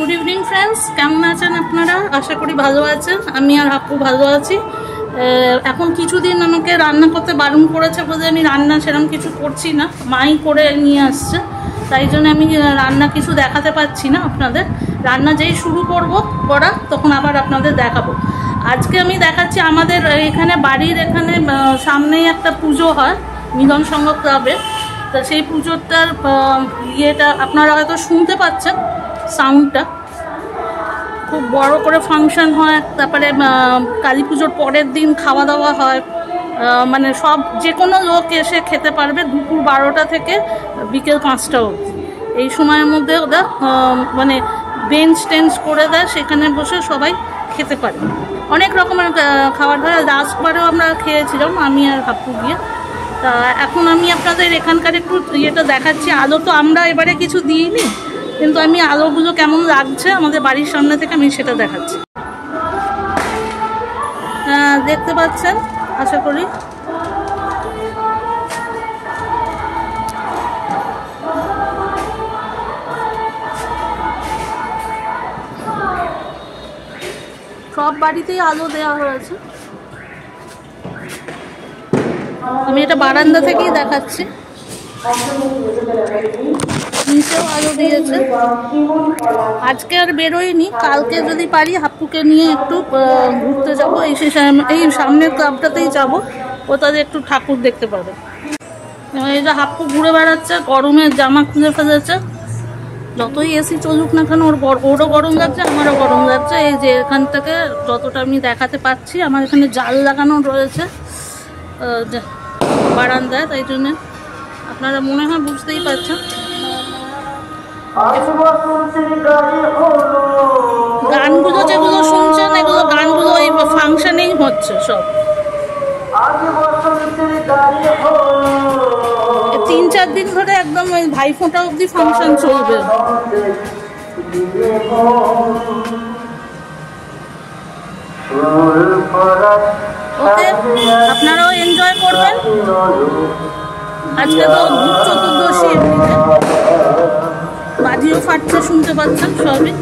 Good evening friends, কেমন আছেন আপনারা? আশা করি ভালো আছেন। আমি আর হাপ্পু ভালো আছি। এখন কিছুদিন আমাকে রান্না করতে বারণ করেছে বলে আমি রান্না সেরকম কিছু করছি না, মাই করে নিয়ে আসছে। তাই জন্য আমি রান্না কিছু দেখাতে পাচ্ছি না আপনাদের। রান্না যেই শুরু করা তখন আবার আপনাদের দেখাবো। আজকে আমি দেখাচ্ছি আমাদের এখানে বাড়ির এখানে সামনেই একটা পুজো হয় মিলন সংঘ ক্লাবে। তো সেই পুজোটার ইয়েটা আপনারা হয়তো শুনতে পাচ্ছেন, সাউন্ডটা। খুব বড় করে ফাংশন হয়। তারপরে কালী পুজোর পরের দিন খাওয়া দাওয়া হয়, মানে সব যে কোনো লোক এসে খেতে পারবে দুপুর 12টা থেকে বিকেল 5টা অবধি। এই সময়ের মধ্যে ওরা মানে বেঞ্চ টেঞ্চ করে দেয়, সেখানে বসে সবাই খেতে পারে। অনেক রকমের খাবার হয়। লাস্টবারেও আমরা খেয়েছিলাম আমি আর হাপ্পু গিয়ে। তা এখন আমি আপনাদের এখানকার একটু ইয়েটা দেখাচ্ছি। আলো তো আমরা এবারে কিছু দিইনি, কিন্তু আমি আলোগুলো কেমন লাগছে আমাদের বাড়ির সামনে থেকে আমি সেটা দেখাচ্ছি। দেখতে পাচ্ছেন আশা করি। সব বাড়িতেই আলো দেওয়া হয়েছে। আমি এটা বারান্দা থেকেই দেখাচ্ছি। নিচেও আলো দিয়েছে। আজকে আর বেরোয়নি, কালকে যদি পারি হাপ্পুকে নিয়ে একটু ঘুরতে যাবো। এই সামনের ক্লাবটাতেই যাবো, ওটাতে একটু ঠাকুর দেখতে পাবে। এই যে হাপ্পু ঘুরে বেড়াচ্ছে, গরমের জামা খুলে ফেলেছে। যতই এসি চলুক না কেন ওরও গরম লাগছে, আমারও গরম লাগছে। এই যে এখান থেকে যতটা আমি দেখাতে পাচ্ছি, আমার এখানে জাল লাগানো রয়েছে বারান্দায়, তাই জন্য আপনারা মনে হয় বুঝতেই পারছেন। গানগুলো যেগুলো শুনছেন, এগুলো গানগুলো এই ফাংশনেই হচ্ছে সব। 3-4 দিন ধরে একদম ওই ভাইফোঁটা অবধি ফাংশন চলবে। ওকে, আপনারাও এনজয় করবেন। আজকে তো ভূত চতুর্দশী, এমনিতে বাজিও ফাটছে, শুনতে পাচ্ছেন সবই।